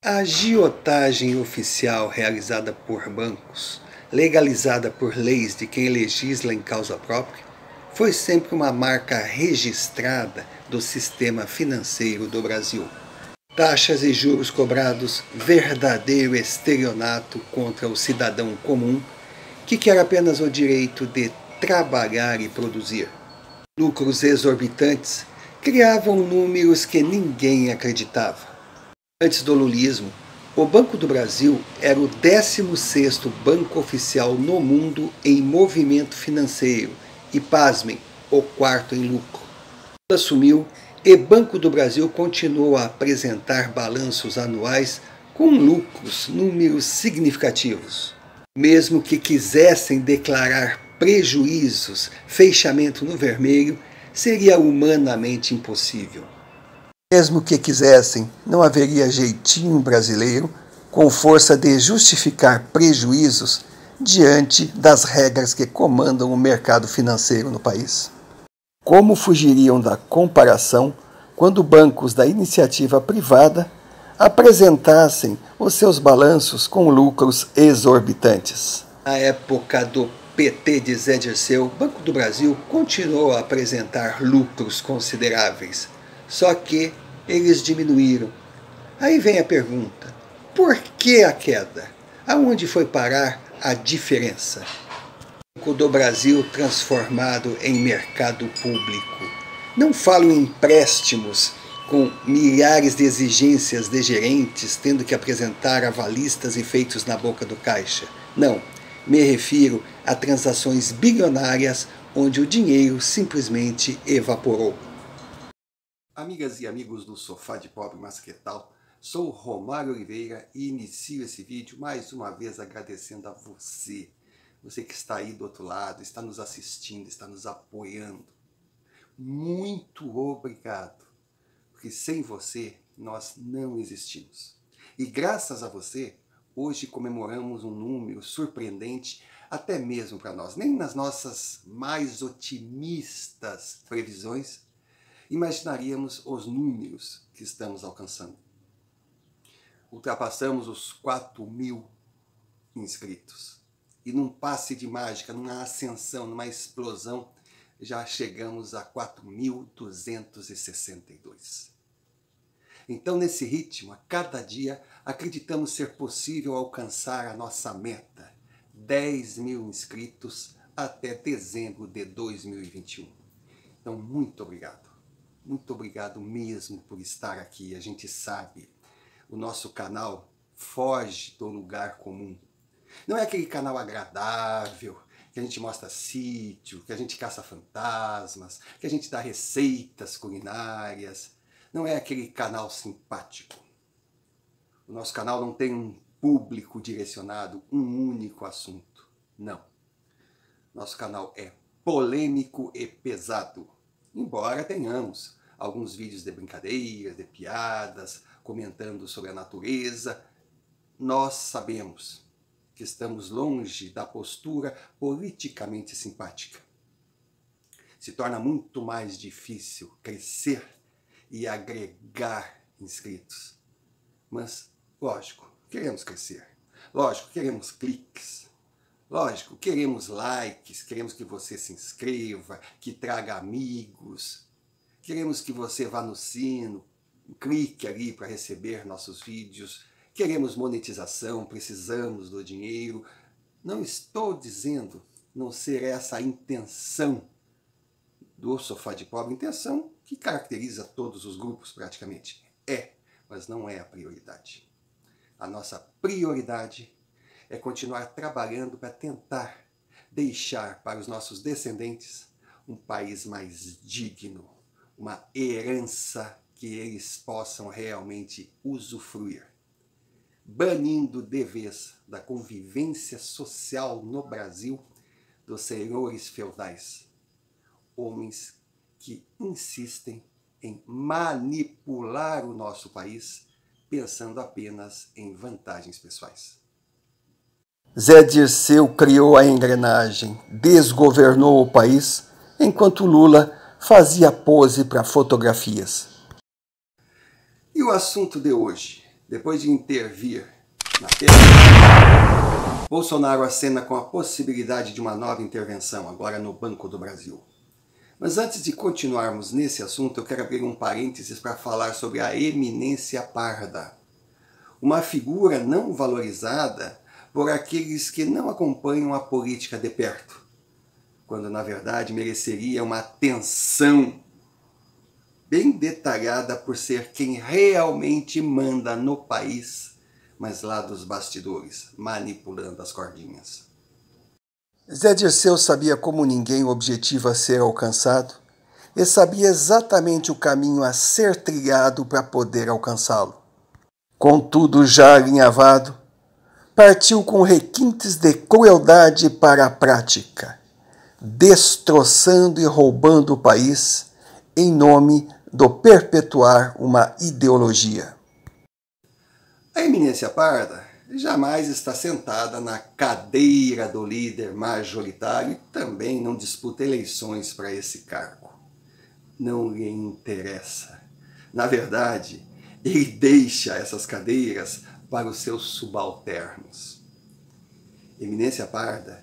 A agiotagem oficial realizada por bancos, legalizada por leis de quem legisla em causa própria, foi sempre uma marca registrada do sistema financeiro do Brasil. Taxas e juros cobrados, verdadeiro estelionato contra o cidadão comum, que quer apenas o direito de trabalhar e produzir. Lucros exorbitantes criavam números que ninguém acreditava. Antes do lulismo, o Banco do Brasil era o 16º banco oficial no mundo em movimento financeiro e, pasmem, o 4º em lucro. Assumiu e Banco do Brasil continuou a apresentar balanços anuais com lucros, números significativos. Mesmo que quisessem declarar prejuízos, fechamento no vermelho, seria humanamente impossível. Mesmo que quisessem, não haveria jeitinho brasileiro com força de justificar prejuízos diante das regras que comandam o mercado financeiro no país. Como fugiriam da comparação quando bancos da iniciativa privada apresentassem os seus balanços com lucros exorbitantes? Na época do PT de Zé Dirceu, o Banco do Brasil continuou a apresentar lucros consideráveis, só que eles diminuíram. Aí vem a pergunta: por que a queda? Aonde foi parar a diferença? O Banco do Brasil transformado em mercado público. Não falo em empréstimos com milhares de exigências de gerentes tendo que apresentar avalistas e feitos na boca do caixa. Não, me refiro a transações bilionárias onde o dinheiro simplesmente evaporou. Amigas e amigos do Sofá de Pobre, mas que tal? Sou Romário Oliveira e inicio esse vídeo mais uma vez agradecendo a você. Você que está aí do outro lado, está nos assistindo, está nos apoiando. Muito obrigado, porque sem você nós não existimos. E graças a você, hoje comemoramos um número surpreendente até mesmo para nós. Nem nas nossas mais otimistas previsões imaginaríamos os números que estamos alcançando. Ultrapassamos os 4.000 inscritos. E num passe de mágica, numa ascensão, numa explosão, já chegamos a 4.262. Então, nesse ritmo, a cada dia, acreditamos ser possível alcançar a nossa meta, 10.000 inscritos até dezembro de 2021. Então, muito obrigado. Muito obrigado mesmo por estar aqui. A gente sabe, o nosso canal foge do lugar comum. Não é aquele canal agradável, que a gente mostra sítio, que a gente caça fantasmas, que a gente dá receitas culinárias. Não é aquele canal simpático. O nosso canal não tem um público direcionado, um único assunto. Não. Nosso canal é polêmico e pesado. Embora tenhamos alguns vídeos de brincadeiras, de piadas, comentando sobre a natureza, nós sabemos que estamos longe da postura politicamente simpática. Se torna muito mais difícil crescer e agregar inscritos. Mas, lógico, queremos crescer. Lógico, queremos cliques. Lógico, queremos likes, queremos que você se inscreva, que traga amigos. Queremos que você vá no sino, clique ali para receber nossos vídeos. Queremos monetização, precisamos do dinheiro. Não estou dizendo não ser essa a intenção do Sofá de Pobre, intenção que caracteriza todos os grupos praticamente. É, mas não é a prioridade. A nossa prioridade é continuar trabalhando para tentar deixar para os nossos descendentes um país mais digno, uma herança que eles possam realmente usufruir. Banindo de vez da convivência social no Brasil dos senhores feudais, homens que insistem em manipular o nosso país pensando apenas em vantagens pessoais. Zé Dirceu criou a engrenagem, desgovernou o país, enquanto Lula fazia pose para fotografias. E o assunto de hoje? depois de intervir na pesquisa, Bolsonaro acena com a possibilidade de uma nova intervenção, agora no Banco do Brasil. Mas antes de continuarmos nesse assunto, eu quero abrir um parênteses para falar sobre a eminência parda, uma figura não valorizada por aqueles que não acompanham a política de perto, quando na verdade mereceria uma atenção bem detalhada por ser quem realmente manda no país, mas lá dos bastidores, manipulando as cordinhas. Zé Dirceu sabia como ninguém o objetivo a ser alcançado e sabia exatamente o caminho a ser trilhado para poder alcançá-lo. Contudo, já alinhavado, partiu com requintes de crueldade para a prática, destroçando e roubando o país em nome do perpetuar uma ideologia. A eminência parda jamais está sentada na cadeira do líder majoritário e também não disputa eleições para esse cargo. Não lhe interessa. Na verdade, ele deixa essas cadeiras para os seus subalternos. Eminência parda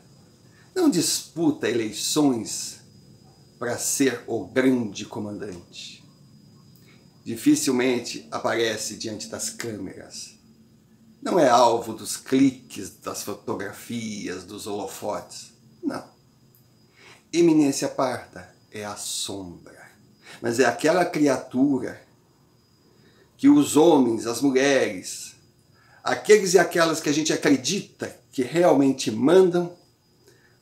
não disputa eleições para ser o grande comandante. Dificilmente aparece diante das câmeras. Não é alvo dos cliques, das fotografias, dos holofotes. Não. Eminência parda é a sombra. Mas é aquela criatura que os homens, as mulheres, aqueles e aquelas que a gente acredita que realmente mandam,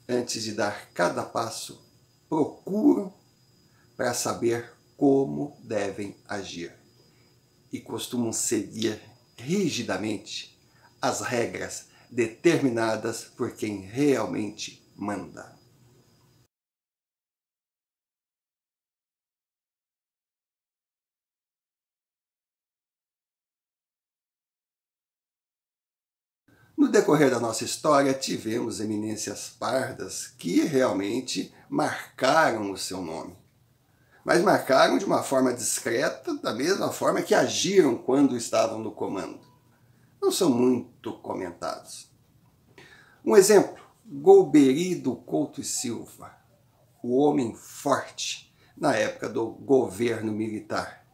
antes de dar cada passo, procuram para saber como devem agir. E costumam seguir rigidamente as regras determinadas por quem realmente manda. No decorrer da nossa história, tivemos eminências pardas que realmente marcaram o seu nome. Mas marcaram de uma forma discreta, da mesma forma que agiram quando estavam no comando. Não são muito comentados. Um exemplo, Golbery do Couto e Silva, o homem forte na época do governo militar.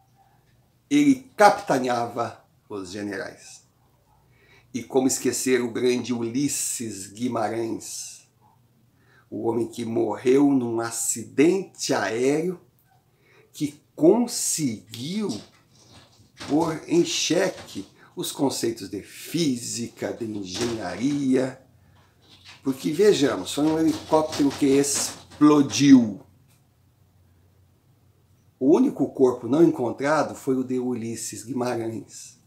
Ele capitaneava os generais. E como esquecer o grande Ulisses Guimarães, o homem que morreu num acidente aéreo que conseguiu pôr em xeque os conceitos de física, de engenharia, porque vejamos, foi um helicóptero que explodiu. O único corpo não encontrado foi o de Ulisses Guimarães.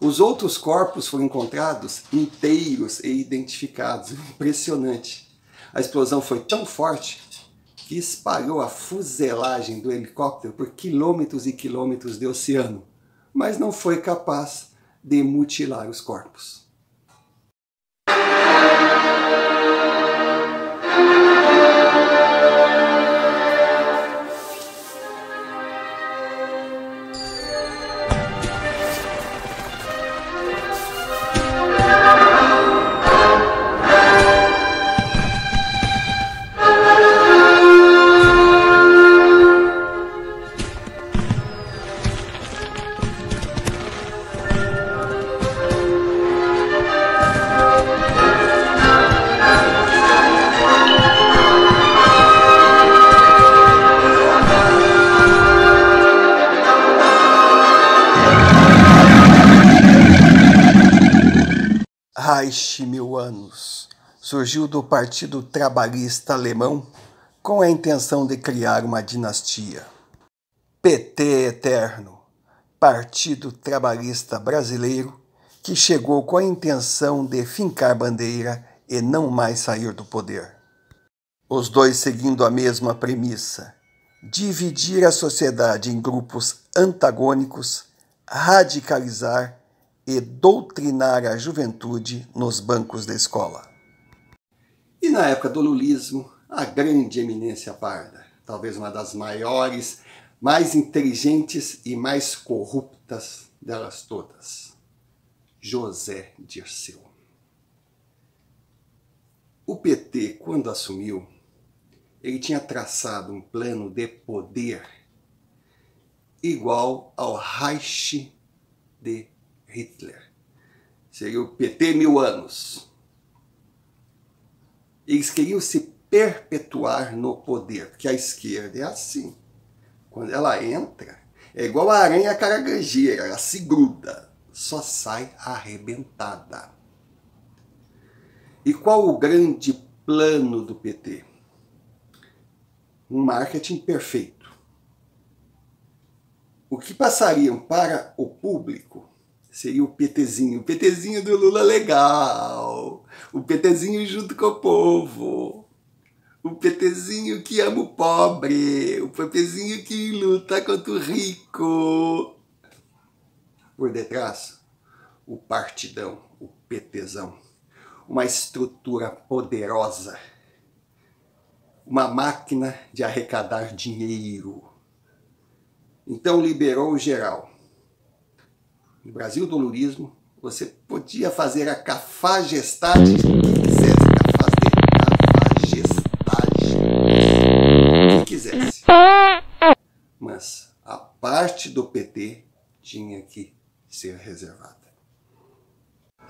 Os outros corpos foram encontrados inteiros e identificados. Impressionante. A explosão foi tão forte que espalhou a fuselagem do helicóptero por quilômetros e quilômetros de oceano, mas não foi capaz de mutilar os corpos. Reich 1000 anos surgiu do Partido Trabalhista Alemão com a intenção de criar uma dinastia. PT Eterno, Partido Trabalhista Brasileiro, que chegou com a intenção de fincar bandeira e não mais sair do poder. Os dois seguindo a mesma premissa: dividir a sociedade em grupos antagônicos, radicalizar e doutrinar a juventude nos bancos da escola. E na época do lulismo, a grande eminência parda, talvez uma das maiores, mais inteligentes e mais corruptas delas todas, José Dirceu. O PT, quando assumiu, ele tinha traçado um plano de poder igual ao Reich de Hitler. Seria o PT 1000 anos. Eles queriam se perpetuar no poder, porque a esquerda é assim. Quando ela entra, é igual a aranha caraganjeira, ela se gruda, só sai arrebentada. E qual o grande plano do PT? Um marketing perfeito. O que passariam para o público seria o PTzinho do Lula legal, o PTzinho junto com o povo, o PTzinho que ama o pobre, o PTzinho que luta contra o rico. Por detrás, o partidão, o PTzão, uma estrutura poderosa, uma máquina de arrecadar dinheiro. Então liberou geral. No Brasil do lulismo, você podia fazer a cafajestade que quisesse, que quisesse. Mas a parte do PT tinha que ser reservada.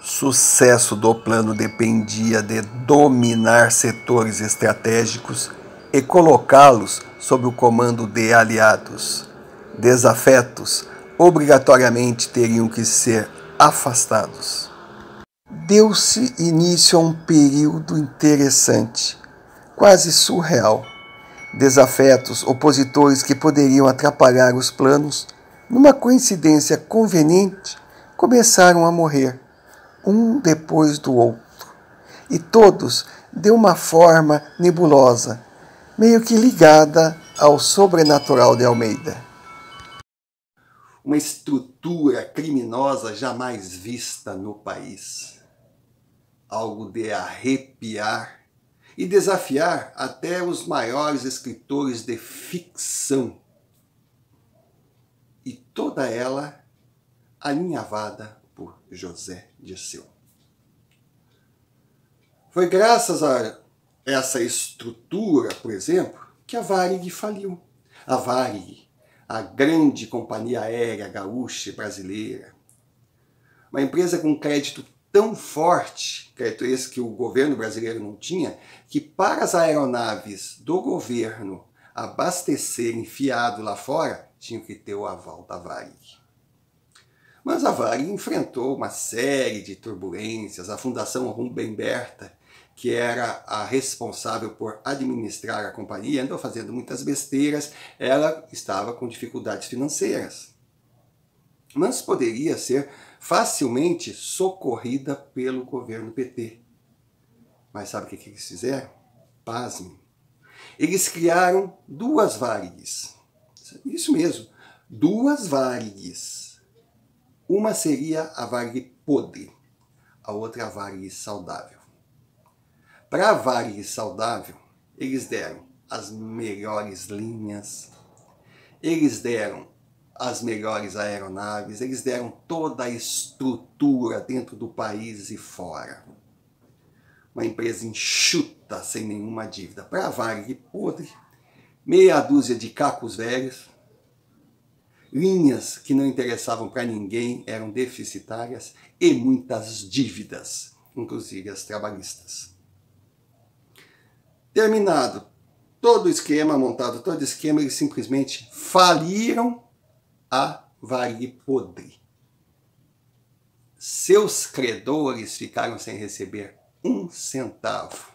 Sucesso do plano dependia de dominar setores estratégicos e colocá-los sob o comando de aliados. Desafetos obrigatoriamente teriam que ser afastados. Deu-se início a um período interessante, quase surreal. Desafetos, opositores que poderiam atrapalhar os planos, numa coincidência conveniente, começaram a morrer, um depois do outro, e todos de uma forma nebulosa, meio que ligada ao sobrenatural de Almeida. Uma estrutura criminosa jamais vista no país. Algo de arrepiar e desafiar até os maiores escritores de ficção. E toda ela alinhavada por José Dirceu. Foi graças a essa estrutura, por exemplo, que a Varig faliu. A Varig, a grande companhia aérea gaúcha brasileira, uma empresa com crédito tão forte, crédito esse que o governo brasileiro não tinha, que para as aeronaves do governo abastecerem fiado lá fora, tinham que ter o aval da Varig. Mas a Varig enfrentou uma série de turbulências. A Fundação Rubem Berta, que era a responsável por administrar a companhia, andou fazendo muitas besteiras, ela estava com dificuldades financeiras. Mas poderia ser facilmente socorrida pelo governo PT. Mas sabe o que eles fizeram? Pasmem. Eles criaram duas Varigs. Isso mesmo, duas Varigs. Uma seria a Varig podre, a outra a Varig saudável. Para a Varig saudável, eles deram as melhores linhas, eles deram as melhores aeronaves, eles deram toda a estrutura dentro do país e fora. Uma empresa enxuta, sem nenhuma dívida. Para a Varig podre, meia dúzia de cacos velhos, linhas que não interessavam para ninguém, eram deficitárias e muitas dívidas, inclusive as trabalhistas. Terminado todo o esquema, montado todo o esquema, eles simplesmente faliram a Varig podre. Seus credores ficaram sem receber 1 centavo.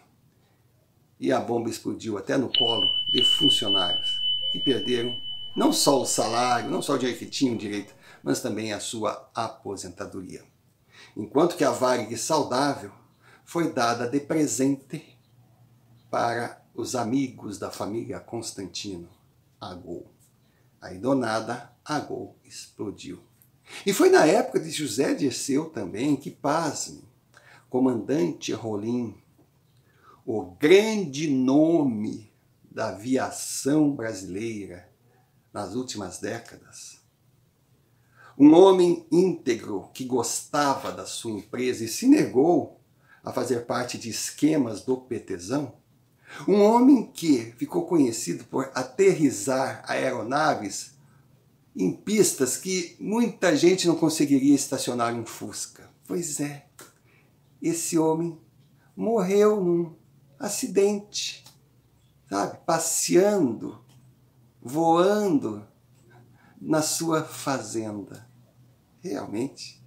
E a bomba explodiu até no colo de funcionários que perderam não só o salário, não só o dinheiro que tinham direito, mas também a sua aposentadoria. Enquanto que a Varig saudável foi dada de presente para os amigos da família Constantino, a Gol. Aí do nada, a Gol explodiu. E foi na época de José Dirceu também que, pasme, comandante Rolim, o grande nome da aviação brasileira nas últimas décadas, Um homem íntegro que gostava da sua empresa e se negou a fazer parte de esquemas do petezão. Um homem que ficou conhecido por aterrissar aeronaves em pistas que muita gente não conseguiria estacionar um Fusca. Pois é, esse homem morreu num acidente, sabe? Passeando, voando na sua fazenda. Realmente,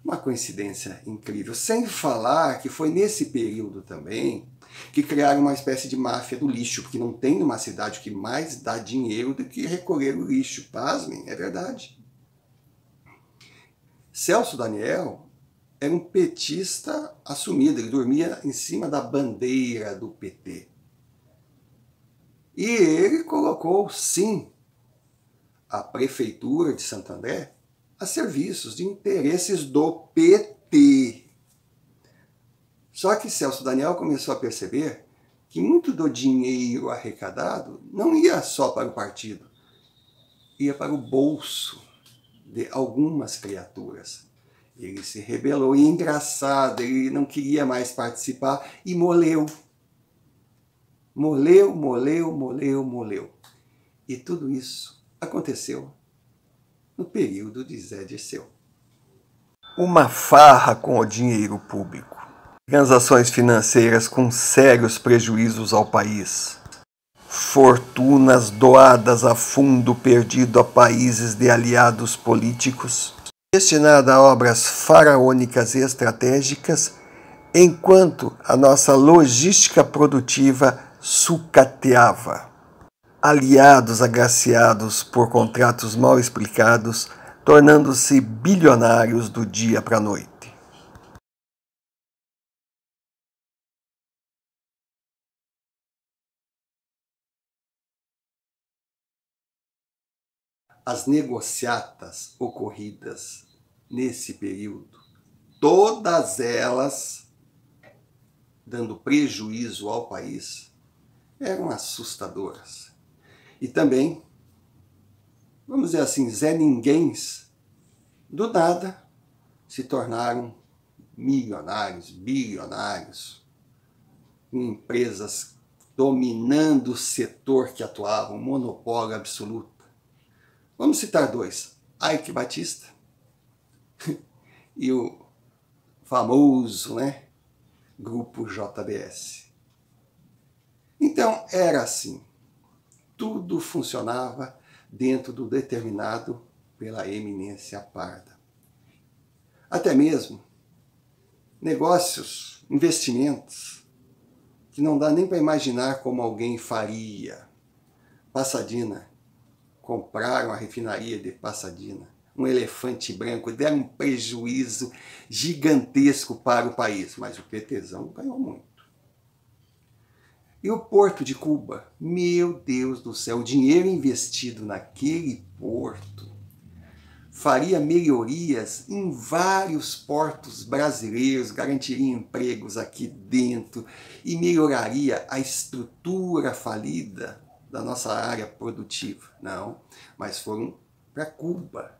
uma coincidência incrível. Sem falar que foi nesse período também que criaram uma espécie de máfia do lixo, porque não tem numa cidade que mais dá dinheiro do que recolher o lixo. Pasmem, é verdade. Celso Daniel era um petista assumido, ele dormia em cima da bandeira do PT. E ele colocou, sim, a prefeitura de Santo André a serviços de interesses do PT. Só que Celso Daniel começou a perceber que muito do dinheiro arrecadado não ia só para o partido, ia para o bolso de algumas criaturas. Ele se rebelou e, engraçado, ele não queria mais participar e moleu. Moleu, moleu, moleu, moleu. E tudo isso aconteceu no período de Zé Dirceu. Uma farra com o dinheiro público. Transações financeiras com sérios prejuízos ao país. Fortunas doadas a fundo perdido a países de aliados políticos. Destinada a obras faraônicas e estratégicas, enquanto a nossa logística produtiva sucateava. Aliados agraciados por contratos mal explicados, tornando-se bilionários do dia para a noite. As negociatas ocorridas nesse período, todas elas dando prejuízo ao país, eram assustadoras. E também, vamos dizer assim, Zé Ninguéms, do nada, se tornaram milionários, bilionários, com empresas dominando o setor que atuavam, monopólio absoluto. Vamos citar dois, Ike Batista e o famoso, Grupo JBS. Então, era assim, tudo funcionava dentro do determinado pela eminência parda. Até mesmo negócios, investimentos, que não dá nem para imaginar como alguém faria. Pasadena, compraram a refinaria de Pasadena, um elefante branco, deram um prejuízo gigantesco para o país, mas o petezão ganhou muito. E o Porto de Cuba, meu Deus do céu, o dinheiro investido naquele porto faria melhorias em vários portos brasileiros, garantiria empregos aqui dentro e melhoraria a estrutura falida da nossa área produtiva. Não, mas foram para Cuba.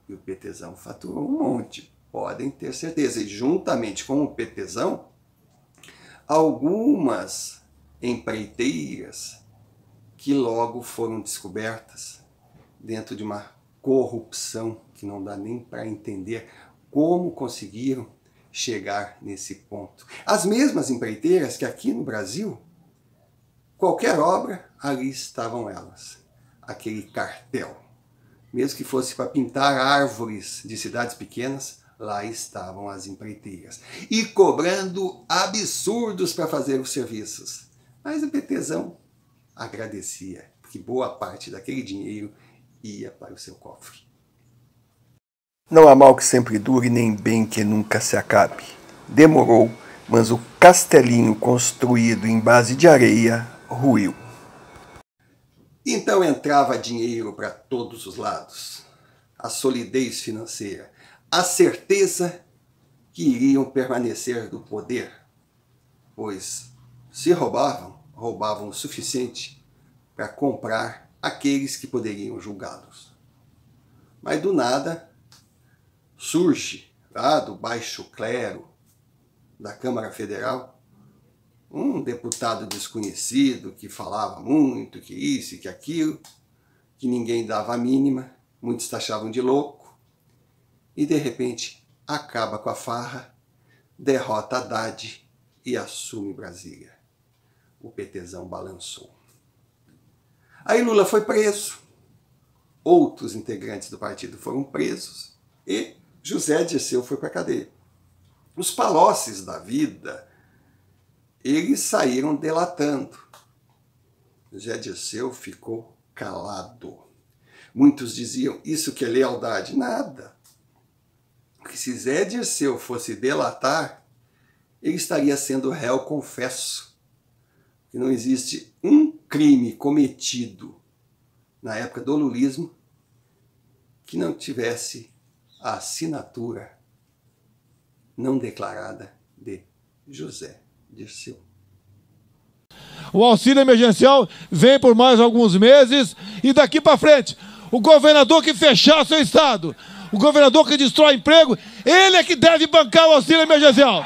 E o petezão faturou um monte, podem ter certeza. E juntamente com o petezão, algumas empreiteiras que logo foram descobertas dentro de uma corrupção que não dá nem para entender como conseguiram chegar nesse ponto. As mesmas empreiteiras que aqui no Brasil, qualquer obra, ali estavam elas. Aquele cartel. Mesmo que fosse para pintar árvores de cidades pequenas, lá estavam as empreiteiras. E cobrando absurdos para fazer os serviços. Mas o petezão agradecia, porque boa parte daquele dinheiro ia para o seu cofre. Não há mal que sempre dure, nem bem que nunca se acabe. Demorou, mas o castelinho construído em base de areia ruiu. Então entrava dinheiro para todos os lados. A solidez financeira, a certeza que iriam permanecer do poder, pois se roubavam, roubavam o suficiente para comprar aqueles que poderiam julgá-los. Mas do nada surge, lá do baixo clero da Câmara Federal, um deputado desconhecido que falava muito, que isso e que aquilo, que ninguém dava a mínima, muitos taxavam de louco, e de repente acaba com a farra, derrota Haddad e assume Brasília. O PTzão balançou. Aí Lula foi preso, outros integrantes do partido foram presos e José Dirceu foi para a cadeia. Os Paloccis da vida, eles saíram delatando. José Dirceu ficou calado. Muitos diziam, isso que é lealdade? Nada. Porque se Zé Dirceu fosse delatar, ele estaria sendo réu confesso. Que não existe um crime cometido na época do lulismo que não tivesse a assinatura não declarada de José Dirceu. O auxílio emergencial vem por mais alguns meses e daqui para frente, o governador que fechar seu estado, o governador que destrói emprego, ele é que deve bancar o auxílio emergencial.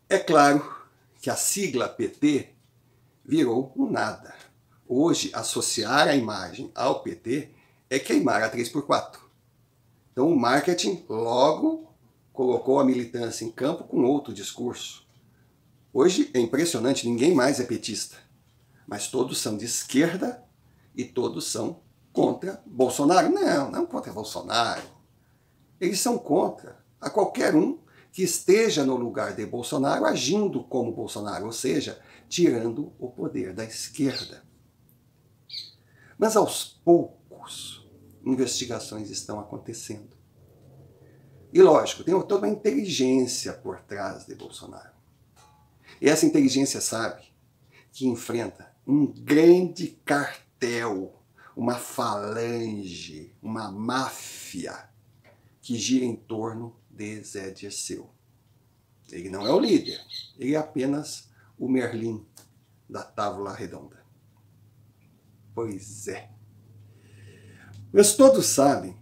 É claro que a sigla PT virou um nada. Hoje, associar a imagem ao PT é queimar a 3x4. Então o marketing logo colocou a militância em campo com outro discurso. Hoje é impressionante, ninguém mais é petista. Mas todos são de esquerda e todos são contra Bolsonaro. Não, não contra Bolsonaro. Eles são contra a qualquer um que esteja no lugar de Bolsonaro agindo como Bolsonaro, ou seja, tirando o poder da esquerda. Mas aos poucos, investigações estão acontecendo. E lógico, tem toda uma inteligência por trás de Bolsonaro. E essa inteligência sabe que enfrenta um grande cartel, uma falange, uma máfia que gira em torno de Zé Dirceu. Ele não é o líder, ele é apenas o Merlin da Távola Redonda. Pois é. Mas todos sabem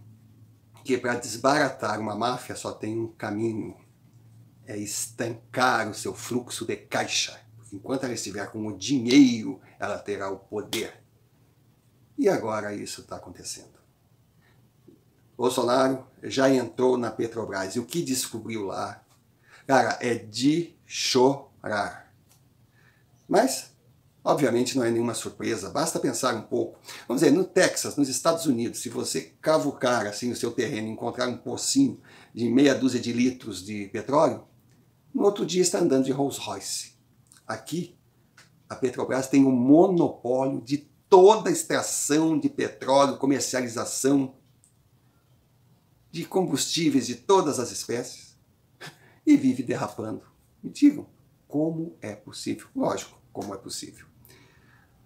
que para desbaratar uma máfia só tem um caminho, é estancar o seu fluxo de caixa. Porque enquanto ela estiver com o dinheiro, ela terá o poder. E agora isso está acontecendo. Bolsonaro já entrou na Petrobras e o que descobriu lá, cara, é de chorar. Mas, obviamente, não é nenhuma surpresa, basta pensar um pouco. Vamos dizer, no Texas, nos Estados Unidos, se você cavucar assim o seu terreno e encontrar um pocinho de meia dúzia de litros de petróleo, no outro dia está andando de Rolls Royce. Aqui, a Petrobras tem um monopólio de toda a extração de petróleo, comercialização de combustíveis de todas as espécies e vive derrapando. Me digam, como é possível? Lógico, como é possível.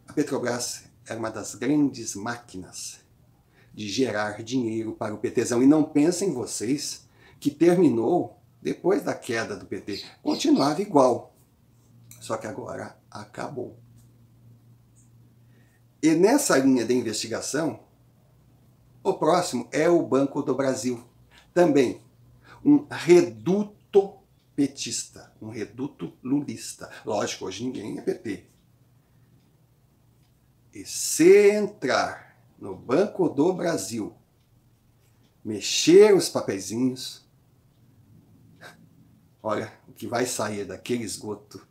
A Petrobras é uma das grandes máquinas de gerar dinheiro para o PTzão. E não pensem vocês que terminou depois da queda do PT. Continuava igual, só que agora acabou. E nessa linha de investigação, o próximo é o Banco do Brasil. Também um reduto petista, um reduto lulista. Lógico, hoje ninguém é PT. E se entrar no Banco do Brasil, mexer os papeizinhos, olha, o que vai sair daquele esgoto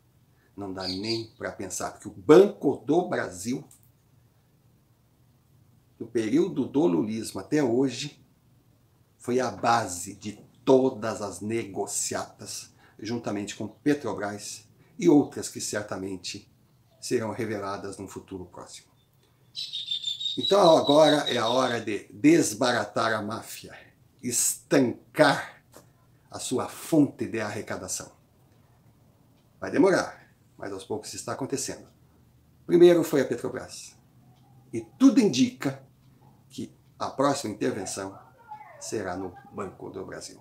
não dá nem para pensar, porque o Banco do Brasil, do período do lulismo até hoje, foi a base de todas as negociatas, juntamente com Petrobras e outras que certamente serão reveladas no futuro próximo. Então agora é a hora de desbaratar a máfia, estancar a sua fonte de arrecadação. Vai demorar, mas aos poucos está acontecendo. Primeiro foi a Petrobras. E tudo indica que a próxima intervenção será no Banco do Brasil.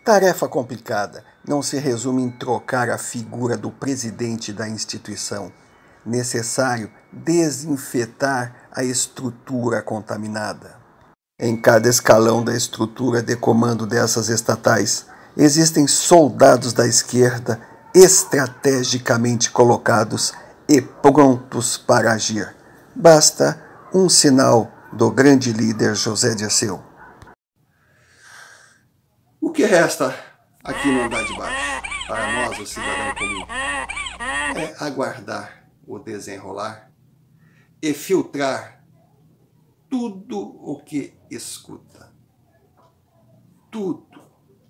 Tarefa complicada não se resume em trocar a figura do presidente da instituição. Necessário desinfetar a estrutura contaminada. Em cada escalão da estrutura de comando dessas estatais, existem soldados da esquerda estrategicamente colocados e prontos para agir. Basta um sinal do grande líder José Dirceu. O que resta aqui no andar de baixo, para nós, o cidadão comum, é aguardar o desenrolar e filtrar tudo o que escuta. Tudo,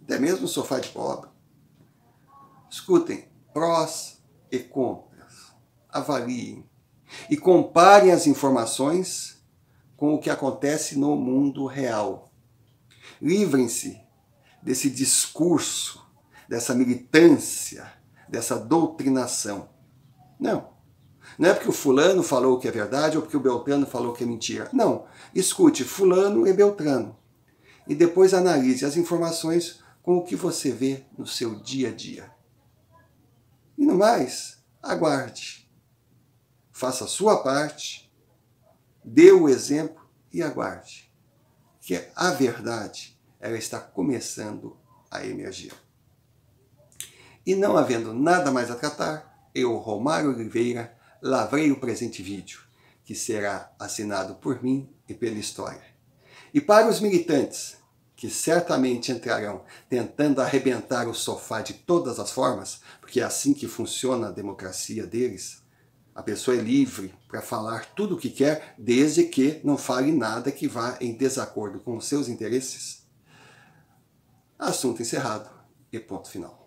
até mesmo o sofá de pobre. Escutem prós e contras, avaliem e comparem as informações com o que acontece no mundo real. Livrem-se desse discurso, dessa militância, dessa doutrinação. Não é porque o fulano falou que é verdade ou porque o Beltrano falou que é mentira. Não, escute fulano e Beltrano e depois analise as informações com o que você vê no seu dia a dia. E no mais, aguarde. Faça a sua parte, dê o exemplo e aguarde. Que a verdade, ela está começando a emergir. E não havendo nada mais a tratar, eu, Romário Oliveira, lavrei o presente vídeo, que será assinado por mim e pela história. E para os militantes, que certamente entrarão tentando arrebentar o sofá de todas as formas, porque é assim que funciona a democracia deles, a pessoa é livre para falar tudo o que quer, desde que não fale nada que vá em desacordo com os seus interesses. Assunto encerrado e ponto final.